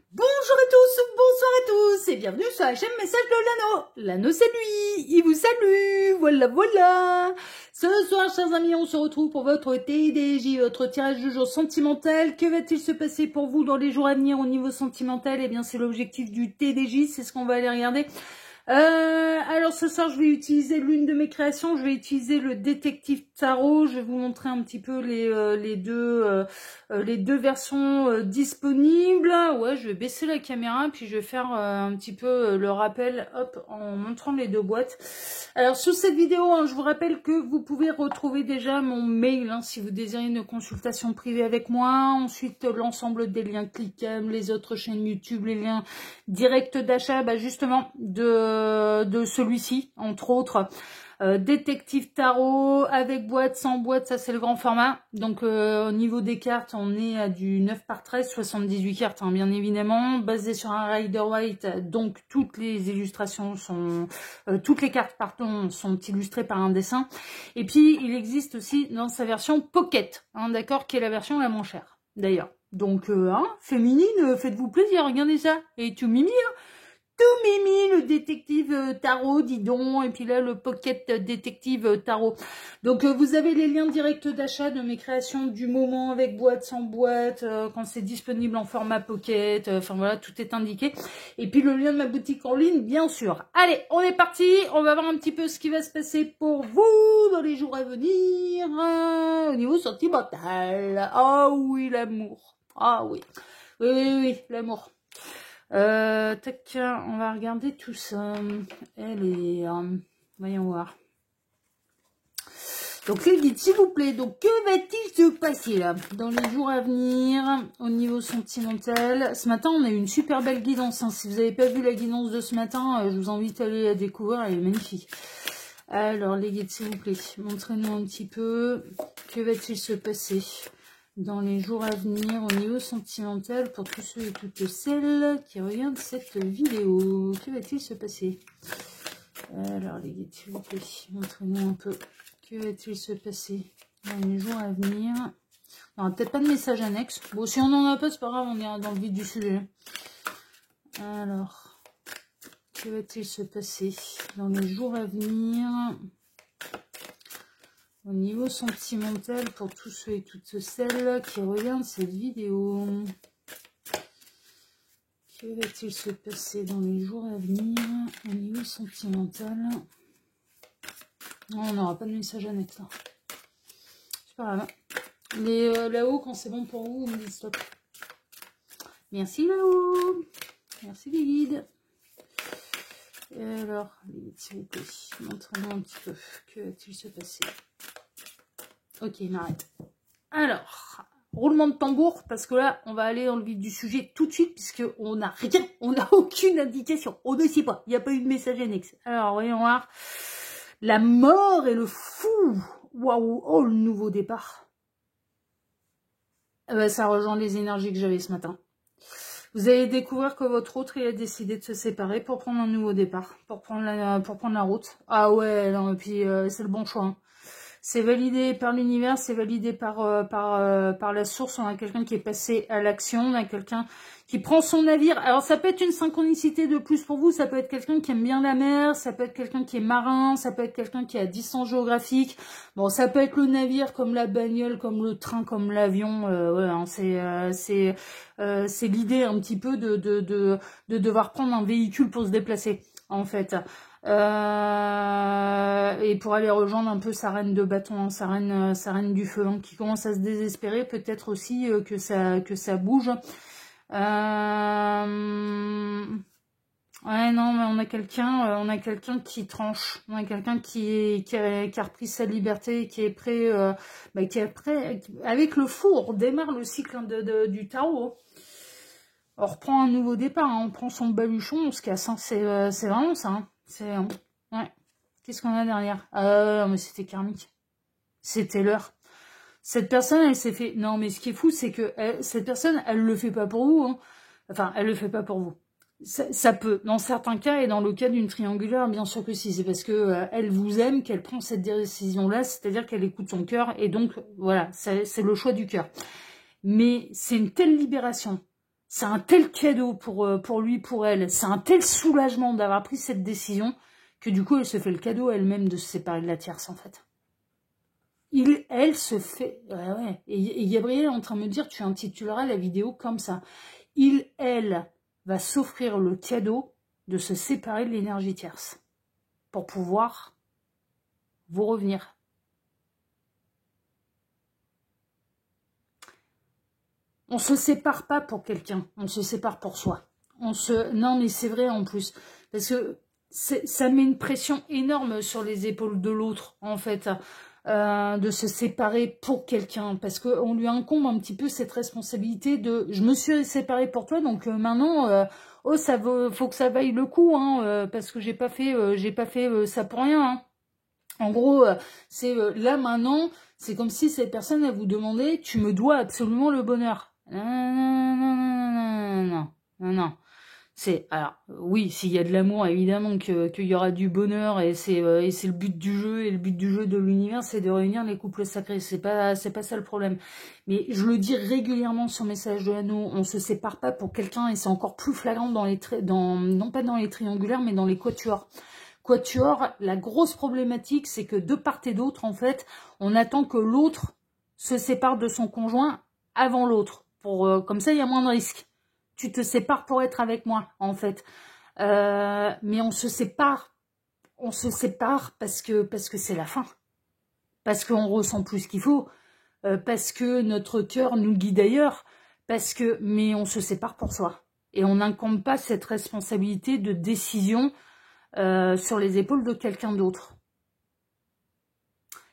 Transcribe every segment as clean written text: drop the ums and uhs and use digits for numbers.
Bonjour à tous, bonsoir à tous et bienvenue sur la chaîne Message de Lano. Lano c'est lui, il vous salue, voilà. Ce soir chers amis, on se retrouve pour votre TDJ, votre tirage du jour sentimental. Que va-t-il se passer pour vous dans les jours à venir au niveau sentimental? Eh bien c'est l'objectif du TDJ, c'est ce qu'on va aller regarder. Alors ce soir je vais utiliser l'une de mes créations, je vais utiliser le détective tarot. Je vais vous montrer un petit peu les deux versions disponibles. Ouais, je vais baisser la caméra puis je vais faire un petit peu le rappel, hop, en montrant les deux boîtes. Alors sous cette vidéo, je vous rappelle que vous pouvez retrouver déjà mon mail si vous désirez une consultation privée avec moi. Ensuite l'ensemble des liens cliquables, les autres chaînes YouTube, les liens directs d'achat, justement de celui-ci, entre autres. Détective tarot, avec boîte, sans boîte, ça c'est le grand format. Donc au niveau des cartes, on est à du 9 par 13, 78 cartes bien évidemment, basé sur un Rider-Waite, donc toutes les illustrations sont, toutes les cartes pardon, sont illustrées par un dessin. Et puis il existe aussi dans sa version Pocket, d'accord, qui est la version la moins chère d'ailleurs. Donc féminine, faites-vous plaisir, regardez ça, et tout mimi, tout mimi, le détective tarot, dis donc, et puis là, le pocket détective tarot. Donc, vous avez les liens directs d'achat de mes créations du moment, avec boîte, sans boîte, quand c'est disponible en format pocket, enfin voilà, tout est indiqué. Et puis, le lien de ma boutique en ligne, bien sûr. Allez, on est parti, on va voir un petit peu ce qui va se passer pour vous dans les jours à venir, au niveau sentimental. Ah oui, l'amour. Ah oui. Oui, l'amour. Tac, on va regarder tout ça. Voyons voir. Donc les guides, s'il vous plaît. Donc que va-t-il se passer là dans les jours à venir au niveau sentimental? Ce matin, on a eu une super belle guidance. Si vous n'avez pas vu la guidance de ce matin, je vous invite à aller la découvrir. Elle est magnifique. Alors les guides, s'il vous plaît, montrez-nous un petit peu. Que va-t-il se passer dans les jours à venir au niveau sentimental pour tous ceux et toutes celles qui regardent cette vidéo? Que va-t-il se passer? Alors les guides, s'il vous plaît, montrez-nous un peu. Que va-t-il se passer dans les jours à venir? Non, peut-être pas de message annexe. Bon, si on n'en a pas, c'est pas grave, on est dans le vif du sujet. Alors, que va-t-il se passer dans les jours à venir au niveau sentimental pour tous ceux et toutes celles qui regardent cette vidéo? Que va-t-il se passer dans les jours à venir au niveau sentimental? Non, on n'aura pas de message annexe là. C'est pas grave. Mais là-haut, quand c'est bon pour vous, on me dit stop. Merci là-haut. Merci les guides. Et alors, les guides, s'il vous plaît, montrez-moi un petit peu. Que va-t-il se passer? Ok, il m'arrête. Alors, roulement de tambour, parce que là, on va aller dans le vif du sujet tout de suite, puisqu'on n'a rien, on n'a aucune indication. On ne sait pas, il n'y a pas eu de message annexe. Alors, voyons voir. La mort et le fou. Waouh, oh, le nouveau départ. Ça rejoint les énergies que j'avais ce matin. Vous allez découvrir que votre autre, il a décidé de se séparer pour prendre un nouveau départ, pour prendre la route. Ah ouais, non, et puis c'est le bon choix. C'est validé par l'univers, c'est validé par la source. On a quelqu'un qui est passé à l'action, on a quelqu'un qui prend son navire. Alors ça peut être une synchronicité de plus pour vous, ça peut être quelqu'un qui aime bien la mer, ça peut être quelqu'un qui est marin, ça peut être quelqu'un qui est à distance géographique. Bon, ça peut être le navire, comme la bagnole, comme le train, comme l'avion. C'est l'idée un petit peu de devoir prendre un véhicule pour se déplacer, en fait. Et pour aller rejoindre un peu sa reine de bâton, sa reine du feu, qui commence à se désespérer, peut-être aussi que ça bouge. Ouais, non, mais on a quelqu'un qui tranche, on a quelqu'un qui a repris sa liberté, qui est prêt, avec le fou, on redémarre le cycle du tarot. On reprend un nouveau départ, on prend son baluchon, on se casse, c'est vraiment ça. Ouais. Qu'est-ce qu'on a derrière? Mais c'était karmique. C'était l'heure. Cette personne, elle s'est fait... Non, mais ce qui est fou, c'est que cette personne, elle le fait pas pour vous. Enfin, elle le fait pas pour vous. Ça peut, dans certains cas, et dans le cas d'une triangulaire, bien sûr que si. C'est parce que elle vous aime qu'elle prend cette décision-là, c'est-à-dire qu'elle écoute son cœur, et donc, voilà, c'est le choix du cœur. Mais c'est une telle libération C'est un tel cadeau pour lui, pour elle. C'est un tel soulagement d'avoir pris cette décision que du coup, elle se fait le cadeau elle-même de se séparer de la tierce, en fait. Elle se fait... ouais. Et Gabriel est en train de me dire, tu intituleras la vidéo comme ça. Elle va s'offrir le cadeau de se séparer de l'énergie tierce pour pouvoir vous revenir. On se sépare pas pour quelqu'un, on se sépare pour soi. Non, mais c'est vrai en plus, parce que ça met une pression énorme sur les épaules de l'autre, en fait, de se séparer pour quelqu'un, parce qu'on lui incombe un petit peu cette responsabilité de « je me suis séparée pour toi, donc maintenant, oh, faut que ça vaille le coup, hein, parce que j'ai pas fait ça pour rien, hein. » En gros, c'est là maintenant, c'est comme si cette personne, elle vous demandait « tu me dois absolument le bonheur ». Non. Alors, oui, s'il y a de l'amour, évidemment qu'il y aura du bonheur, et c'est le but du jeu, et le but du jeu de l'univers, c'est de réunir les couples sacrés. C'est pas ça le problème. Mais je le dis régulièrement sur Message de l'Anneau, on se sépare pas pour quelqu'un, et c'est encore plus flagrant non pas dans les triangulaires, mais dans les quatuors. Quatuor, la grosse problématique, c'est que de part et d'autre, en fait, on attend que l'autre se sépare de son conjoint avant l'autre. Comme ça, il y a moins de risques. Tu te sépares pour être avec moi, en fait. Mais on se sépare parce que c'est la fin. Parce qu'on ressent plus ce qu'il faut. Parce que notre cœur nous guide ailleurs. Mais on se sépare pour soi. Et on n'incombe pas cette responsabilité de décision sur les épaules de quelqu'un d'autre.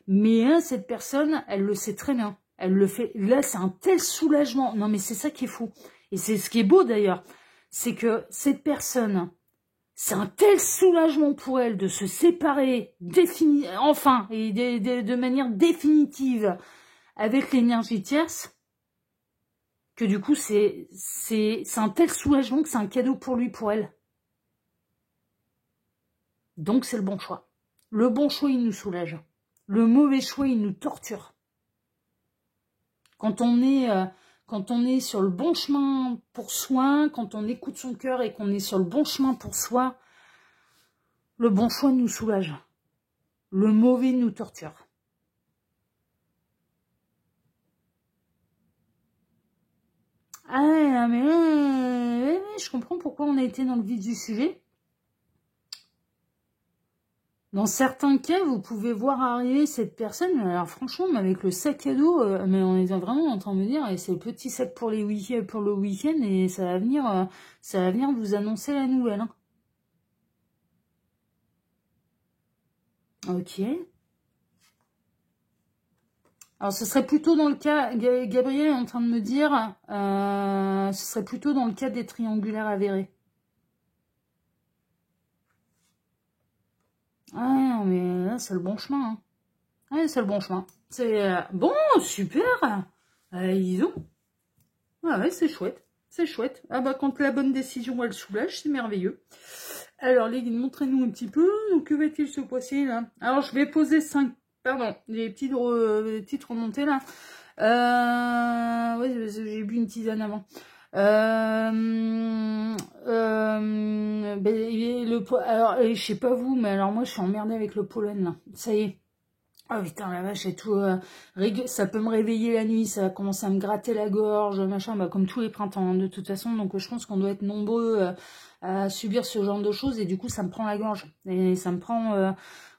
Mais cette personne, elle le sait très bien. Elle le fait. Là, c'est un tel soulagement. Non, mais c'est ça qui est fou. Et c'est ce qui est beau d'ailleurs. C'est que cette personne, c'est un tel soulagement pour elle de se séparer enfin, et de manière définitive avec l'énergie tierce, que du coup, c'est un tel soulagement que c'est un cadeau pour lui, pour elle. Donc, c'est le bon choix. Le bon choix, il nous soulage. Le mauvais choix, il nous torture. Quand on est sur le bon chemin pour soi, quand on écoute son cœur et qu'on est sur le bon chemin pour soi, le bon choix nous soulage. Le mauvais nous torture. Ah, mais je comprends pourquoi on a été dans le vif du sujet. Dans certains cas, vous pouvez voir arriver cette personne, alors franchement, avec le sac à dos, mais on est vraiment en train de me dire, et c'est le petit sac pour le week-end, et ça va venir vous annoncer la nouvelle. Hein. Ok. Alors, ce serait plutôt dans le cas, Gabriel est en train de me dire, ce serait plutôt dans le cas des triangulaires avérés. Ah, mais là, c'est le bon chemin. Hein. Ouais, c'est le bon chemin. C'est bon, super. Ils ont. Ah ouais, c'est chouette. C'est chouette. Ah bah, quand la bonne décision, elle soulage, c'est merveilleux. Alors, les guides, montrez-nous un petit peu. Que va-t-il se passer, là? Alors, je vais poser 5... Pardon, les petites remontées, là. Ouais, j'ai bu une tisane avant. Alors, je sais pas vous, mais alors moi, je suis emmerdée avec le pollen, là. Ça y est. Oh putain, la vache, et tout, ça peut me réveiller la nuit, ça va commencer à me gratter la gorge, machin, bah, comme tous les printemps, hein, de toute façon. Donc, je pense qu'on doit être nombreux à subir ce genre de choses, et du coup, ça me prend la gorge. Et ça me prend...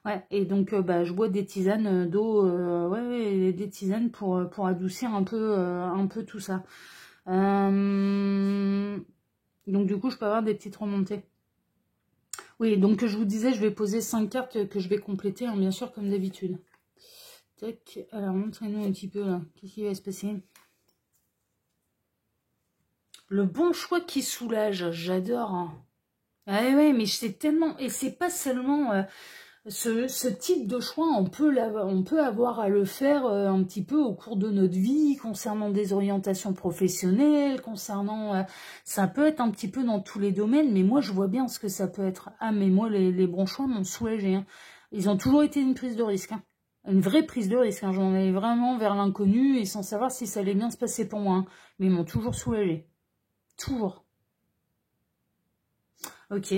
ouais, et donc, bah, je bois des tisanes d'eau, ouais, des tisanes pour adoucir un peu tout ça. Donc, du coup, je peux avoir des petites remontées. Oui, donc, je vous disais, je vais poser 5 cartes que je vais compléter, hein, bien sûr, comme d'habitude. Tac, alors montrez-nous un petit peu là, qu'est-ce qui va se passer. Le bon choix qui soulage, j'adore. Hein. Ah ouais, mais c'est tellement, et c'est pas seulement ce type de choix, on peut avoir à le faire un petit peu au cours de notre vie, concernant des orientations professionnelles, concernant, ça peut être un petit peu dans tous les domaines, mais moi je vois bien ce que ça peut être. Ah mais moi les bons choix m'ont soulagé. Hein. Ils ont toujours été une prise de risque. Hein. Une vraie prise de risque, hein. J'en allais vraiment vers l'inconnu et sans savoir si ça allait bien se passer pour moi. Hein. Mais ils m'ont toujours soulagé. toujours. Ok.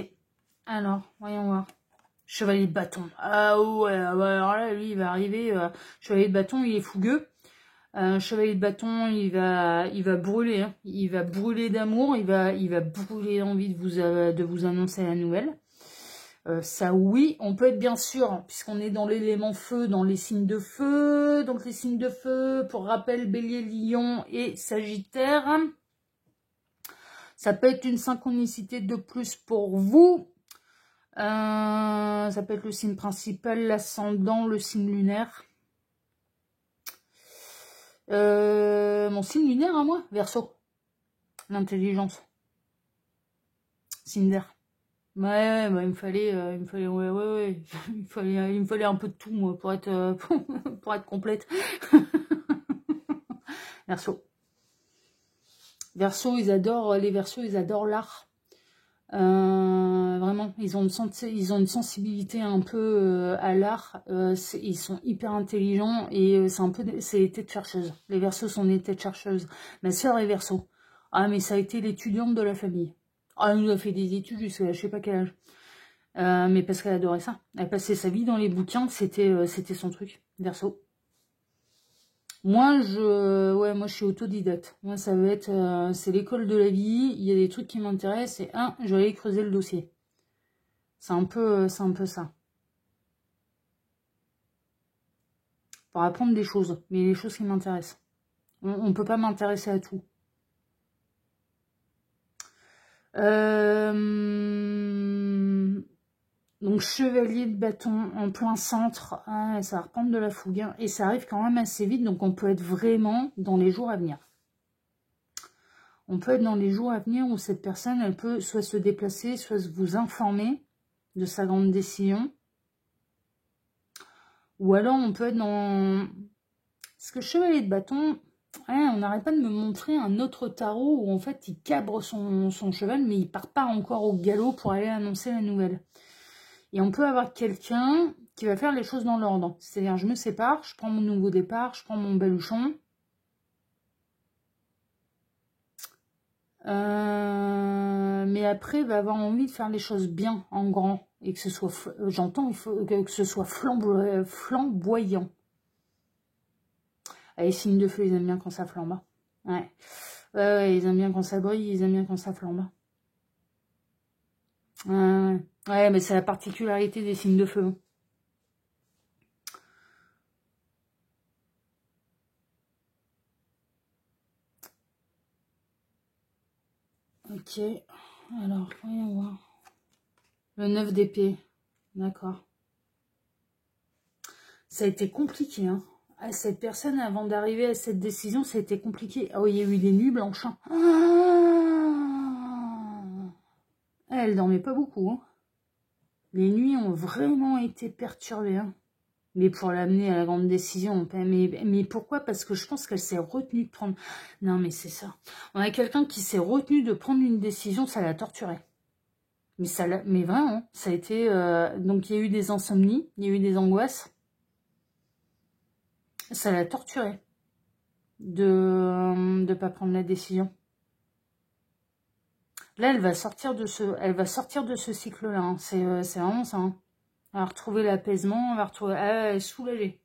Alors, voyons voir. Chevalier de bâton. Ah ouais, alors là, lui, il va arriver. Chevalier de bâton, il est fougueux. Chevalier de bâton, il va brûler. Hein. Il va brûler d'amour. Il va brûler l'envie de vous annoncer la nouvelle. Ça, oui, on peut être bien sûr, puisqu'on est dans l'élément feu, dans les signes de feu. Donc, les signes de feu, pour rappel, Bélier, Lion et Sagittaire. Ça peut être une synchronicité de plus pour vous. Ça peut être le signe principal, l'ascendant, le signe lunaire. Mon signe lunaire à moi, Verseau. L'intelligence. Signe d'air. Ouais, bah, il me fallait, ouais. il me fallait un peu de tout, moi, pour être, pour être complète. Verseau. Verseau, les Verseaux, ils adorent l'art. Vraiment, ils ont une sensibilité un peu à l'art. Ils sont hyper intelligents et c'est les têtes chercheuses. Les Verseaux sont des têtes chercheuses. Ma sœur est Verseau. Ah, mais ça a été l'étudiante de la famille. Ah, elle nous a fait des études jusqu'à je sais pas quel âge. Mais parce qu'elle adorait ça. Elle passait sa vie dans les bouquins, c'était son truc. Verseau. Moi, moi, je suis autodidacte. Moi, ça va être, c'est l'école de la vie. Il y a des trucs qui m'intéressent et je vais aller creuser le dossier. C'est un peu ça. Pour apprendre des choses, mais les choses qui m'intéressent. On peut pas m'intéresser à tout. Donc, chevalier de bâton en plein centre, ça va reprendre de la fougue. Hein, et ça arrive quand même assez vite, donc on peut être vraiment dans les jours à venir. On peut être dans les jours à venir où cette personne, elle peut soit se déplacer, soit vous informer de sa grande décision. Ou alors, on peut être dans... Parce que chevalier de bâton, on n'arrête pas de me montrer un autre tarot où en fait, il cabre son cheval, mais il part pas encore au galop pour aller annoncer la nouvelle. Et on peut avoir quelqu'un qui va faire les choses dans l'ordre. C'est-à-dire, je me sépare, je prends mon nouveau départ, je prends mon baluchon. Mais après, il va avoir envie de faire les choses bien, en grand. Et que ce soit, j'entends, il faut que ce soit flamboyant. Les signes de feu, ils aiment bien quand ça flambe. Ouais, ils aiment bien quand ça brille, ils aiment bien quand ça flambe. Ouais, mais c'est la particularité des signes de feu. Ok, alors, voyons voir. Le 9 d'épée, d'accord. Ça a été compliqué, hein. Cette personne, avant d'arriver à cette décision, ça a été compliqué. Oh, il y a eu des nuits blanches. Hein. Elle dormait pas beaucoup. Hein. Les nuits ont vraiment été perturbées. Hein. Mais pour l'amener à la grande décision. Mais pourquoi? Parce que je pense qu'elle s'est retenue de prendre... Non, mais c'est ça. On a quelqu'un qui s'est retenu de prendre une décision, ça l'a torturée. Mais vraiment, ça a été... Donc, il y a eu des insomnies, il y a eu des angoisses. Ça l'a torturée de ne pas prendre la décision. Là, elle va sortir de ce cycle-là. Hein. C'est vraiment ça. Hein. Elle va retrouver l'apaisement, elle va retrouver... elle est soulagée.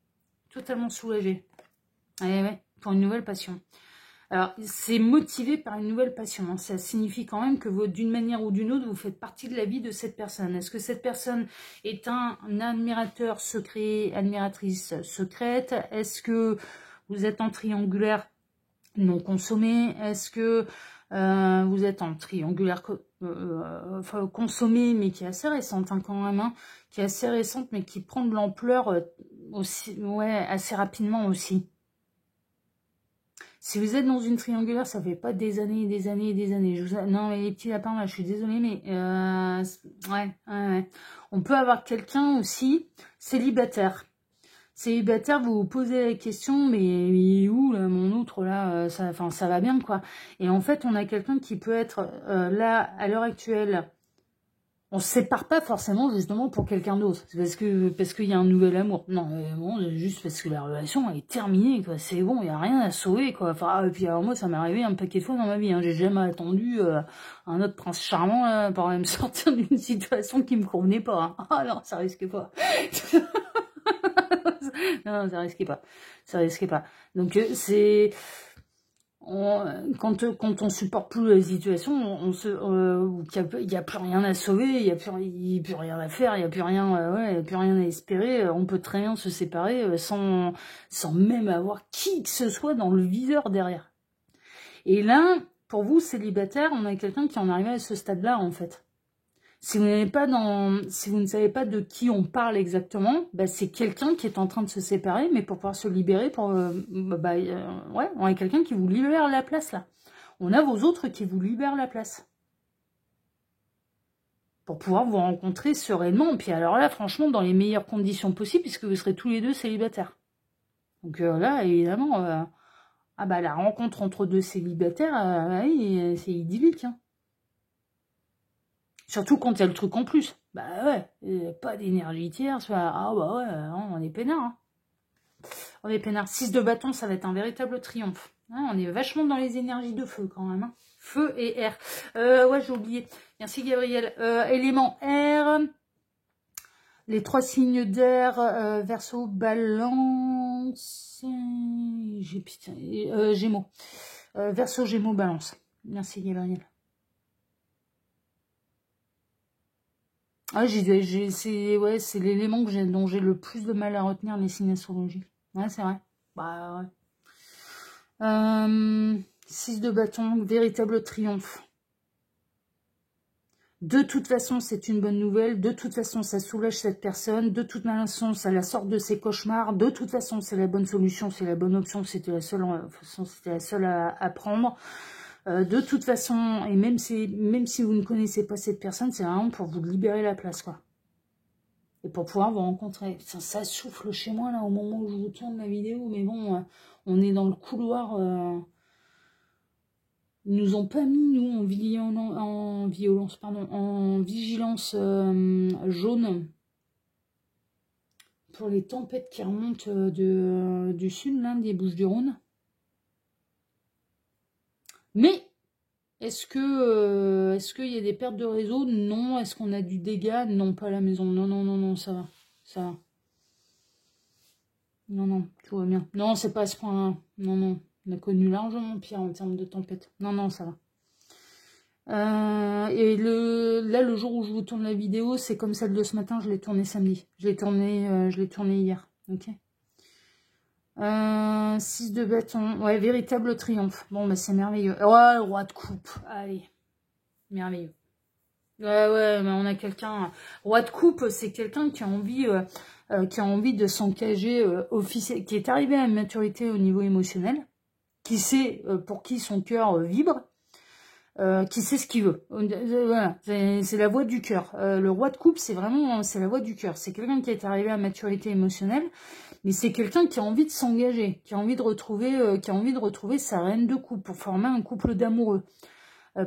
Totalement soulagée. Ouais, pour une nouvelle passion. Alors, c'est motivé par une nouvelle passion. Hein. Ça signifie quand même que d'une manière ou d'une autre, vous faites partie de la vie de cette personne. Est-ce que cette personne est un admirateur secret, admiratrice secrète? Est-ce que vous êtes en triangulaire non consommé? Est-ce que vous êtes en triangulaire consommé, mais qui est assez récente hein, quand même, hein, qui est assez récente, mais qui prend de l'ampleur aussi, ouais, assez rapidement aussi. Si vous êtes dans une triangulaire, ça fait pas des années et des années et des années. Non, mais les petits lapins, là, je suis désolée, mais... ouais. On peut avoir quelqu'un aussi célibataire. Célibataire, vous vous posez la question, mais il est où, là, mon outre, là ça va bien, quoi. Et en fait, on a quelqu'un qui peut être, là, à l'heure actuelle, On se sépare pas forcément justement pour quelqu'un d'autre. C'est parce qu'il y a un nouvel amour. Non, bon, juste parce que la relation est terminée, quoi. C'est bon, il y a rien à sauver, quoi. Enfin, et puis alors moi, ça m'est arrivé un paquet de fois dans ma vie. Hein. J'ai jamais attendu un autre prince charmant là, pour me sortir d'une situation qui me convenait pas. Hein. Ah non, ça risquait pas. Non, ça risquait pas. Ça risquait pas. Donc c'est quand on supporte plus la situation, il y a plus rien à sauver, il y a plus rien à faire, il y a plus rien, il y a plus rien à espérer. On peut très bien se séparer sans même avoir qui que ce soit dans le viseur derrière. Et là, pour vous célibataire, on a quelqu'un qui en arrive à ce stade-là en fait. Si vous ne savez pas de qui on parle exactement, bah, c'est quelqu'un qui est en train de se séparer, mais pour pouvoir se libérer, ouais, on a quelqu'un qui vous libère la place là. On a vos autres qui vous libèrent la place. Pour pouvoir vous rencontrer sereinement. Puis alors là, franchement, dans les meilleures conditions possibles, puisque vous serez tous les deux célibataires. Donc là, évidemment, la rencontre entre deux célibataires, c'est idyllique, hein. Surtout quand il y a le truc en plus. Bah ouais, pas d'énergie tierce. On est peinard. Hein. On est peinard. 6 de bâton, ça va être un véritable triomphe. Hein, on est vachement dans les énergies de feu quand même. Hein. Feu et air. Ouais, j'ai oublié. Merci Gabriel. Élément air. Les 3 signes d'air. Verseau, balance. Gémeaux. Verseau, Gémeaux, balance. Merci Gabriel. Ah, c'est l'élément dont j'ai le plus de mal à retenir, les signes astrologiques. Ouais, c'est vrai. Bah ouais. 6 de bâton, véritable triomphe. De toute façon, c'est une bonne nouvelle. De toute façon, ça soulage cette personne. De toute façon, ça la sort de ses cauchemars. De toute façon, c'est la bonne solution, c'est la bonne option. C'était la seule à prendre. De toute façon, et même si vous ne connaissez pas cette personne, c'est vraiment pour vous libérer la place, quoi. Et pour pouvoir vous rencontrer. Putain, ça souffle chez moi, là, au moment où je vous tourne la vidéo. Mais bon, on est dans le couloir. Ils nous ont pas mis, nous, en vigilance jaune. Pour les tempêtes qui remontent du sud, là, des Bouches-du-Rhône. Mais, est-ce qu'il y a des pertes de réseau? Non. Est-ce qu'on a du dégât? Non, pas à la maison. Non, ça va. Ça va. Non, tout va bien. Non, c'est pas à ce point-là. Non. On a connu largement pire en termes de tempête. Non, ça va. Et là, le jour où je vous tourne la vidéo, c'est comme celle de ce matin, je l'ai tournée samedi. Je l'ai tournée hier. Ok. 6 de bâton. Ouais, véritable triomphe. Bon, bah c'est merveilleux. Ouais, roi de coupe. Allez. Merveilleux. Ouais, mais on a quelqu'un... Roi de coupe, c'est quelqu'un qui a envie de s'engager officiel, qui est arrivé à la maturité au niveau émotionnel, qui sait pour qui son cœur vibre, qui sait ce qu'il veut. Voilà, c'est la voix du cœur. Le roi de coupe, c'est la voix du cœur. C'est quelqu'un qui est arrivé à maturité émotionnelle, mais c'est quelqu'un qui a envie de s'engager, qui a envie de retrouver sa reine de coupe pour former un couple d'amoureux.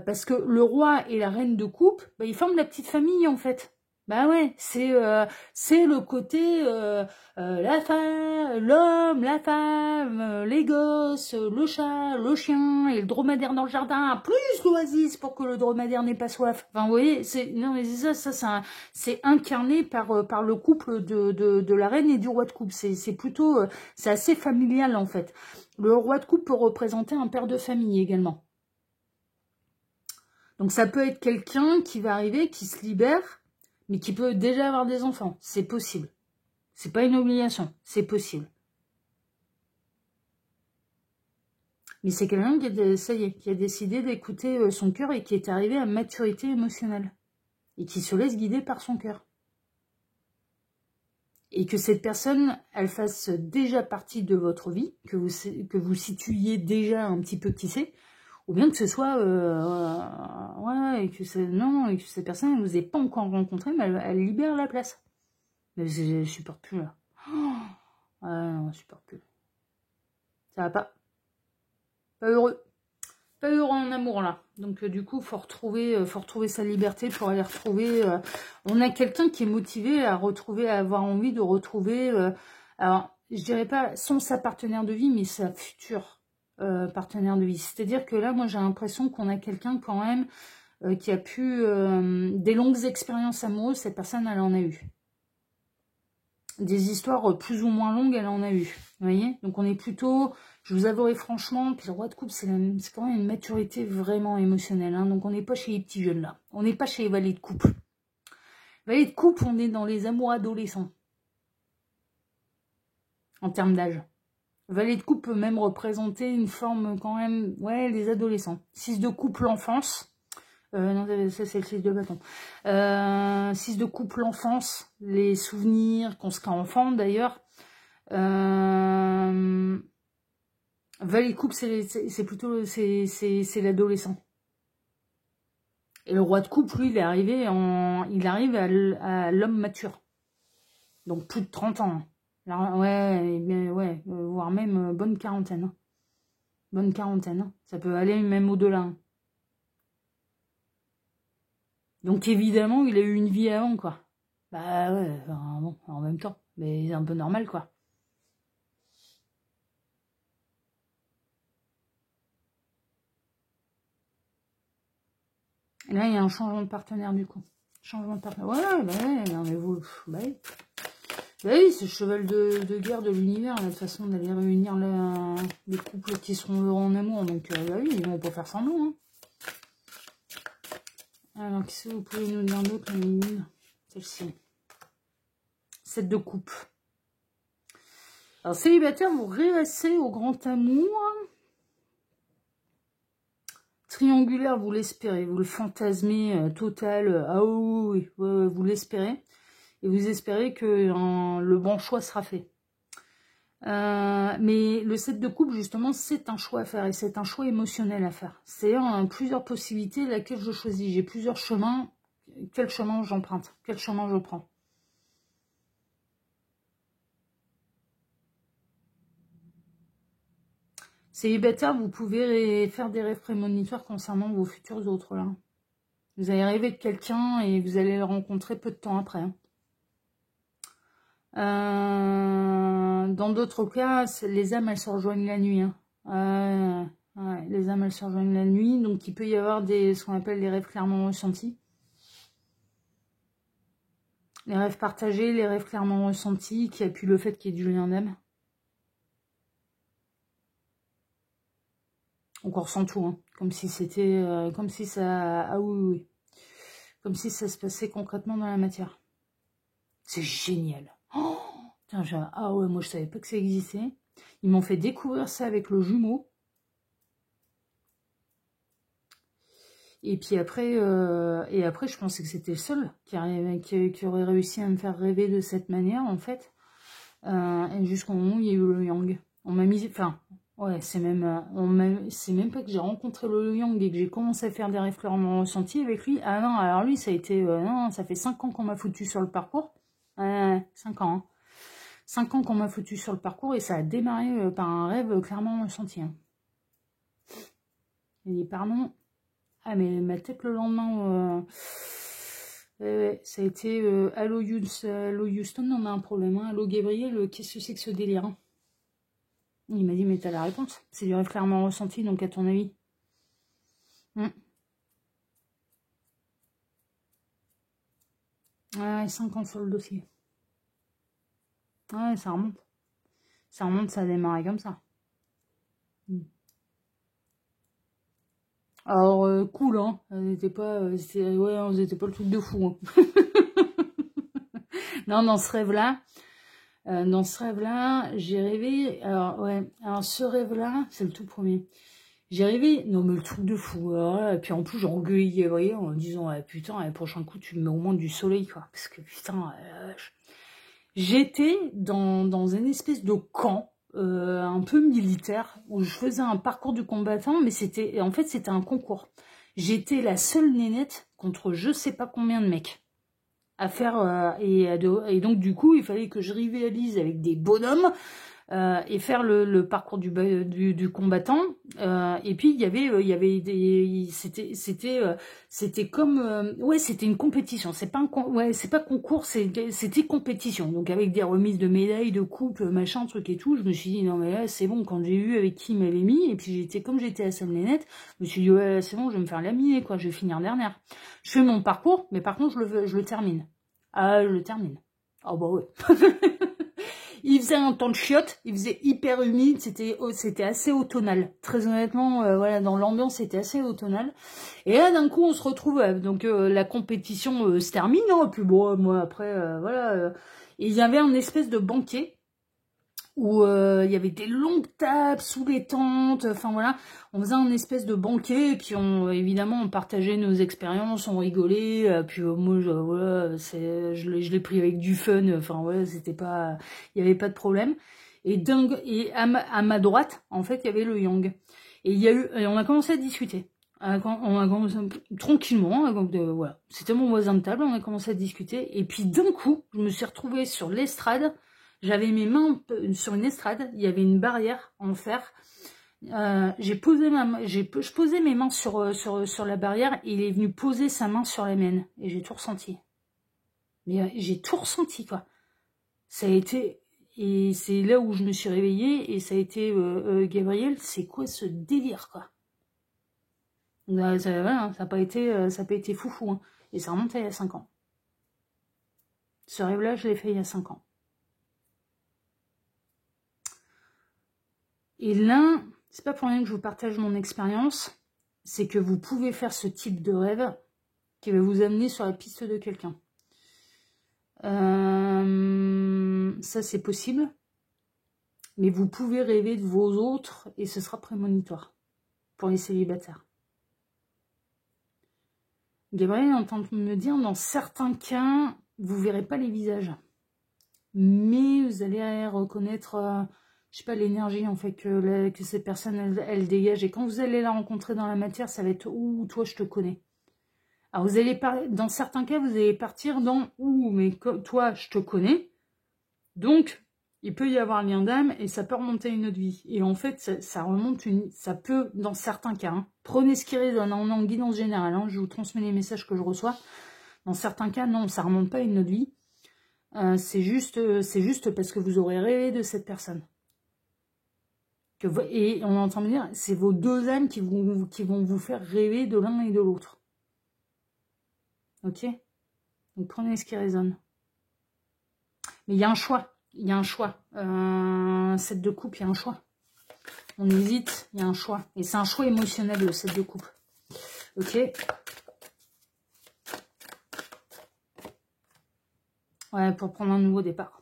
Parce que le roi et la reine de coupe, bah, ils forment la petite famille en fait. Bah ouais, c'est le côté la femme, l'homme, la femme, les gosses, le chat, le chien et le dromadaire dans le jardin, plus l'oasis pour que le dromadaire n'ait pas soif. Enfin, vous voyez, c'est incarné par le couple de la reine et du roi de coupe. C'est plutôt, c'est assez familial en fait. Le roi de coupe peut représenter un père de famille également. Donc ça peut être quelqu'un qui va arriver, qui se libère, mais qui peut déjà avoir des enfants. C'est possible. C'est pas une obligation, c'est possible. Mais c'est quelqu'un qui a décidé d'écouter son cœur et qui est arrivé à maturité émotionnelle. Et qui se laisse guider par son cœur. Et que cette personne, elle fasse déjà partie de votre vie, que vous situiez déjà un petit peu qui c'est, ou bien que ce soit et que cette personne ne vous ait pas encore rencontré, mais elle libère la place. Mais je supporte plus là. Non, je supporte plus. Ça va pas. Pas heureux. pas heureux en amour là. Donc du coup, faut retrouver sa liberté pour aller retrouver. On a quelqu'un qui est motivé à retrouver, à avoir envie de retrouver. Alors, je dirais pas sa partenaire de vie, mais sa future partenaire de vie. C'est-à-dire que là, moi, j'ai l'impression qu'on a quelqu'un quand même qui a pu des longues expériences amoureuses. Cette personne, elle en a eu. Des histoires plus ou moins longues, elle en a eu. Vous voyez? Donc on est plutôt, je vous avouerai franchement, puis le roi de coupe, c'est quand même une maturité vraiment émotionnelle. Hein, donc on n'est pas chez les petits jeunes là. On n'est pas chez les valets de coupe. Valets de coupe, on est dans les amours adolescents. En termes d'âge. Valet de coupe peut même représenter une forme quand même, ouais, les adolescents. 6 de coupe, l'enfance. Non, ça c'est le 6 de bâton. 6 de couple, l'enfance, les souvenirs qu'on se crée enfant d'ailleurs. Valet de coupe, c'est plutôt c'est l'adolescent. Et le roi de coupe, lui, il arrive à l'homme mature. Donc plus de 30 ans. Alors, ouais, voire même bonne quarantaine. Hein. Bonne quarantaine. Hein. Ça peut aller même au-delà. Hein. Donc évidemment, il a eu une vie avant, quoi. Bah ouais, enfin, bon, en même temps. Mais c'est un peu normal, quoi. Et là, il y a un changement de partenaire, du coup. Changement de partenaire. Ouais, bah ouais, non mais vous... Bah oui. Bah oui, c'est le cheval de guerre de l'univers, la façon d'aller réunir les couples qui seront heureux en amour. Donc bah oui, ils vont pas faire semblant, hein. Alors, qu'est-ce que vous pouvez nous dire d'autre, la mine? Celle-ci. 7 de coupe. Alors, célibataire, vous réassez au grand amour. Triangulaire, vous l'espérez. Vous le fantasmez total. Ah oui, vous l'espérez. Et vous espérez que le bon choix sera fait. Mais le 7 de coupe, justement, c'est un choix à faire. Et c'est un choix émotionnel à faire. C'est plusieurs possibilités, laquelle je choisis. J'ai plusieurs chemins. Quel chemin j'emprunte? Quel chemin je prends? Célibataire, vous pouvez faire des rêves prémonitoires concernant vos futurs autres, là. Vous allez rêver de quelqu'un et vous allez le rencontrer peu de temps après. Dans d'autres cas, les âmes, elles se rejoignent la nuit. Hein. Ouais, les âmes, elles se rejoignent la nuit. Donc, il peut y avoir ce qu'on appelle les rêves clairement ressentis. Les rêves partagés, les rêves clairement ressentis, qui appuient le fait qu'il y ait du lien d'âme. Donc on ressent tout, hein. Comme si c'était, comme si ça, ah oui, comme si ça se passait concrètement dans la matière. C'est génial. Oh, putain, ah ouais, moi je savais pas que ça existait. Ils m'ont fait découvrir ça avec le jumeau. Et puis après, je pensais que c'était le seul qui aurait réussi à me faire rêver de cette manière, en fait. Et jusqu'au moment où il y a eu le yang. On m'a mis, enfin, ouais, c'est même pas que j'ai rencontré le yang et que j'ai commencé à faire des rêves clairement ressentis avec lui. Ah non, alors lui, ça a été, non, ça fait 5 ans qu'on m'a foutu sur le parcours. 5 ans, hein. 5 ans qu'on m'a foutu sur le parcours et ça a démarré par un rêve clairement ressenti. Hein. Il dit, pardon. Ah, mais ma tête le lendemain, ça a été Allô Houston, on a un problème. Hein. Allô Gabriel, qu'est-ce que c'est que ce délire? Hein. Il m'a dit, mais t'as la réponse. C'est du rêve clairement ressenti, donc à ton avis. Ouais, 5 ans sur le dossier. Ouais, ça remonte. Ça remonte, ça a démarré comme ça. Alors, cool, hein. On n'était pas, ouais, on n'était pas le truc de fou. Hein. Non, dans ce rêve-là, j'ai rêvé. Alors, ouais, alors ce rêve-là, c'est le tout premier. J'ai rêvé, non mais le truc de fou. Alors, et puis en plus, j'ai engueulé Gabriel en disant, putain, le prochain coup, tu me mets au moins du soleil, quoi. Parce que putain, j'étais dans une espèce de camp. Un peu militaire, où je faisais un parcours du combattant, mais c'était un concours. J'étais la seule nénette contre je sais pas combien de mecs à faire, et donc du coup, il fallait que je rivalise avec des bonhommes et faire le parcours du combattant. Et puis il y avait c'était comme ouais, c'était une compétition. C'est pas c'est pas concours, c'était compétition. Donc avec des remises de médailles, de coupes, machin, truc et tout. Je me suis dit non mais là c'est bon. Quand j'ai vu avec qui il m'avait mis, et puis comme j'étais à Sam-les-Net, je me suis dit ouais c'est bon, je vais me faire laminer quoi, je vais finir dernière. Je fais mon parcours, mais par contre je le termine. Ah je le termine. Ah bah ouais. Il faisait un temps de chiottes, il faisait hyper humide, c'était assez automnal. Très honnêtement, voilà, dans l'ambiance, c'était assez automnal. Et là, d'un coup, on se retrouve, donc la compétition se termine, hein, puis bon, moi, après, voilà. Et il y avait un espèce de banquet où il y avait des longues tables sous les tentes, enfin voilà, on faisait un espèce de banquet, et puis évidemment on partageait nos expériences, on rigolait, puis moi voilà, je l'ai pris avec du fun, enfin voilà, c'était pas, il y avait pas de problème. Et à ma droite, en fait, il y avait le Yang. Et on a commencé à discuter. On a commencé tranquillement, hein, donc voilà, c'était mon voisin de table, on a commencé à discuter, et puis d'un coup, je me suis retrouvée sur l'estrade. J'avais mes mains sur une estrade, il y avait une barrière en fer. Je posais mes mains sur la barrière, et il est venu poser sa main sur la mienne. Et j'ai tout ressenti. Mais j'ai tout ressenti, quoi. Ça a été... Et c'est là où je me suis réveillée, et ça a été... Gabriel, c'est quoi ce délire, quoi? Voilà, ça n'a pas été foufou, hein. Et ça remonte à il y a 5 ans. Ce rêve-là, je l'ai fait il y a 5 ans. Et là, c'est pas pour rien que je vous partage mon expérience, c'est que vous pouvez faire ce type de rêve qui va vous amener sur la piste de quelqu'un. Ça, c'est possible. Mais vous pouvez rêver de vos autres et ce sera prémonitoire pour les célibataires. Gabriel est en train de me dire, dans certains cas, vous verrez pas les visages. Mais vous allez reconnaître... je sais pas, l'énergie en fait que cette personne elle dégage, et quand vous allez la rencontrer dans la matière, ça va être ouh, toi je te connais. Alors vous allez dans certains cas vous allez partir dans ouh, mais toi je te connais, donc il peut y avoir un lien d'âme et ça peut remonter à une autre vie. Et en fait ça peut dans certains cas, hein. Prenez ce qui résonne en guidance générale, hein. Je vous transmets les messages que je reçois. Dans certains cas non, ça remonte pas à une autre vie. C'est juste parce que vous aurez rêvé de cette personne. Et on entend me dire, c'est vos deux âmes qui vont vous faire rêver de l'un et de l'autre. Ok? Donc prenez ce qui résonne. Mais il y a un choix. Il y a un choix. 7 de coupe, il y a un choix. On hésite, il y a un choix. Et c'est un choix émotionnel, le 7 de coupe. Ok? Ouais, pour prendre un nouveau départ.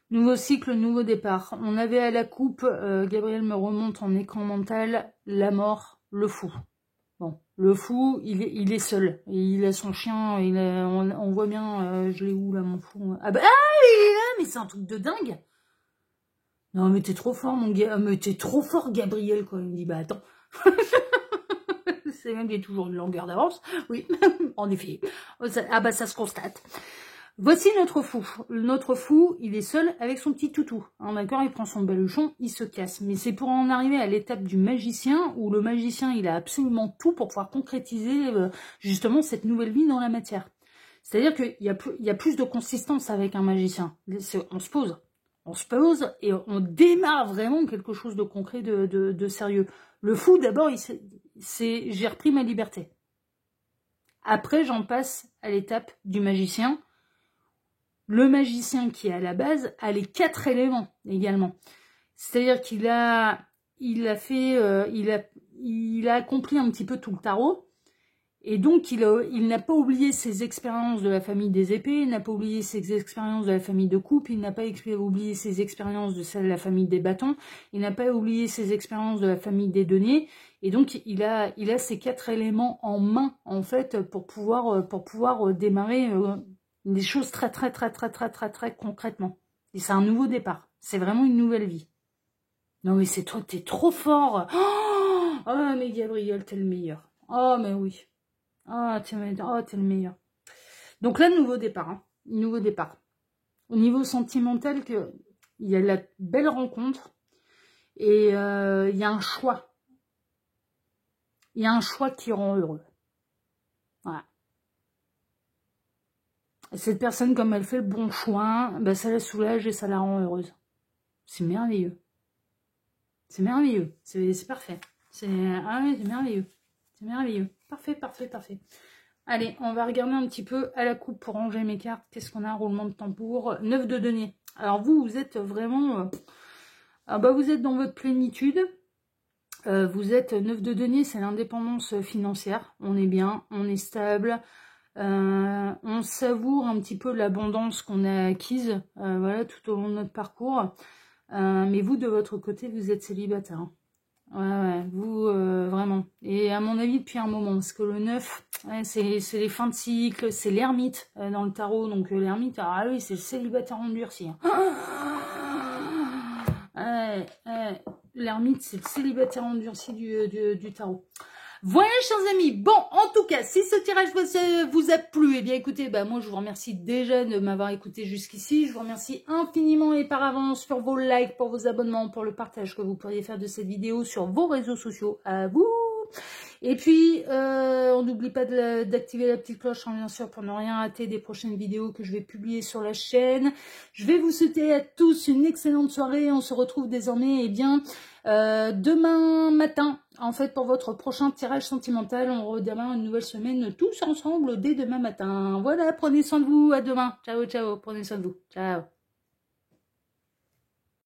Nouveau cycle, nouveau départ. On avait à la coupe, Gabriel me remonte en écran mental, la mort, le fou. Bon, le fou, il est seul. Il a son chien, on voit bien, je l'ai où là, mon fou? Ah bah, il est là, mais c'est un truc de dingue. Non, mais t'es trop fort, mon gars. Mais t'es trop fort, Gabriel, quoi. Il me dit, bah attends. C'est même qu'il y a toujours une longueur d'avance. Oui, en effet. Ah bah, ça se constate. Voici notre fou. Notre fou, il est seul avec son petit toutou. Hein, d'accord, il prend son baluchon, il se casse. Mais c'est pour en arriver à l'étape du magicien, où le magicien, il a absolument tout pour pouvoir concrétiser justement cette nouvelle vie dans la matière. C'est-à-dire qu'il y a plus de consistance avec un magicien. On se pose et on démarre vraiment quelque chose de concret, de sérieux. Le fou, d'abord, j'ai repris ma liberté. Après, j'en passe à l'étape du magicien. Le magicien qui est à la base a les 4 éléments également. C'est-à-dire qu'il a accompli un petit peu tout le tarot. Et donc, il n'a pas oublié ses expériences de la famille des épées, il n'a pas oublié ses expériences de la famille de coupe, il n'a pas oublié ses expériences de celle de la famille des bâtons, il n'a pas oublié ses expériences de la famille des deniers. Et donc, il a ces 4 éléments en main, en fait, pour pouvoir démarrer des choses très concrètement. Et c'est un nouveau départ. C'est vraiment une nouvelle vie. Non, mais c'est toi, t'es trop fort. Oh, mais Gabriel, t'es le meilleur. Oh, mais oui. Oh, t'es le meilleur. Donc là, nouveau départ. Hein. Nouveau départ. Au niveau sentimental, il il y a la belle rencontre et il y a un choix. Il y a un choix qui rend heureux. Voilà. Et cette personne, comme elle fait le bon choix, ben, ça la soulage et ça la rend heureuse. C'est merveilleux. C'est merveilleux. C'est parfait. C'est merveilleux. C'est merveilleux. Parfait, parfait, parfait. Allez, on va regarder un petit peu à la coupe pour ranger mes cartes. Qu'est-ce qu'on a? Un roulement de tambour. 9 de denier. Alors vous êtes vraiment... vous êtes dans votre plénitude. Vous êtes 9 de denier, c'est l'indépendance financière. On est bien, on est stable. On savoure un petit peu l'abondance qu'on a acquise voilà, tout au long de notre parcours. Mais vous, de votre côté, vous êtes célibataire. Hein. Ouais, vous, vraiment. Et à mon avis, depuis un moment, parce que le 9, ouais, c'est les fins de cycle, c'est l'ermite dans le tarot. Donc l'ermite, ah oui, c'est le célibataire endurci. Hein. L'ermite, c'est le célibataire endurci du tarot. Voilà, chers amis. Bon, en tout cas, si ce tirage vous a plu, eh bien, écoutez, moi, je vous remercie déjà de m'avoir écouté jusqu'ici. Je vous remercie infiniment et par avance pour vos likes, pour vos abonnements, pour le partage que vous pourriez faire de cette vidéo sur vos réseaux sociaux. À vous. Et puis, on n'oublie pas d'activer la petite cloche, hein, bien sûr, pour ne rien rater des prochaines vidéos que je vais publier sur la chaîne. Je vais vous souhaiter à tous une excellente soirée. On se retrouve désormais, demain matin, en fait, pour votre prochain tirage sentimental. On redémarre une nouvelle semaine tous ensemble dès demain matin. Voilà, prenez soin de vous. À demain. Ciao, ciao. Prenez soin de vous. Ciao.